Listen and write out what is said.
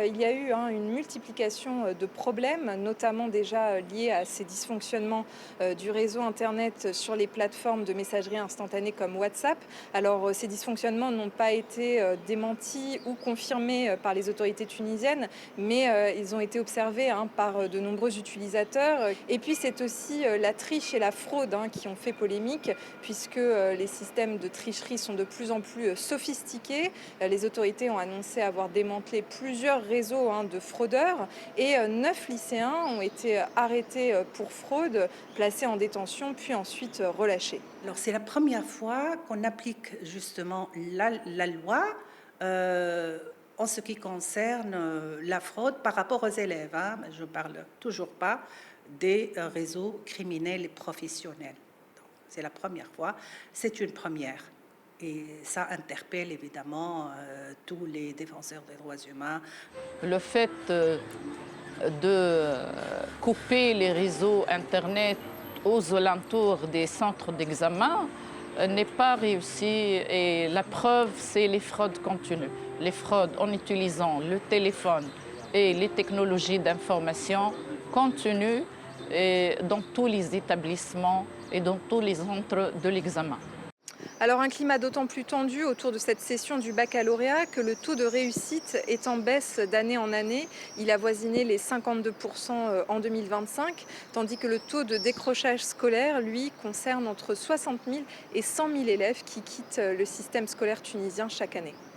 il y a eu une multiplication de problèmes, notamment déjà liés à ces dysfonctionnements du réseau Internet sur les plateformes de messagerie instantanée comme WhatsApp. Alors, ces dysfonctionnements n'ont pas été démentis ou confirmés par les autorités tunisiennes, mais ils ont été observés par de nombreux utilisateurs. Et puis, c'est aussi la triche et la fraude qui ont fait polémique, puisque les systèmes de tricherie sont de plus en plus sophistiqués. Les autorités ont annoncé avoir démantelé plusieurs réseaux de fraudeurs et 9 lycéens ont été arrêtés pour fraude, placés en détention, puis ensuite relâchés. Alors, c'est la première fois qu'on applique justement la loi en ce qui concerne la fraude par rapport aux élèves. Je ne parle toujours pas des réseaux criminels et professionnels. Donc, c'est la première fois, c'est une première. Et ça interpelle évidemment tous les défenseurs des droits humains. Le fait de couper les réseaux Internet aux alentours des centres d'examen n'est pas réussi et la preuve, c'est les fraudes continues. Les fraudes en utilisant le téléphone et les technologies d'information continuent et dans tous les établissements et dans tous les centres de l'examen. Alors un climat d'autant plus tendu autour de cette session du baccalauréat que le taux de réussite est en baisse d'année en année. Il a avoisiné les 52% en 2025, tandis que le taux de décrochage scolaire, lui, concerne entre 60 000 et 100 000 élèves qui quittent le système scolaire tunisien chaque année.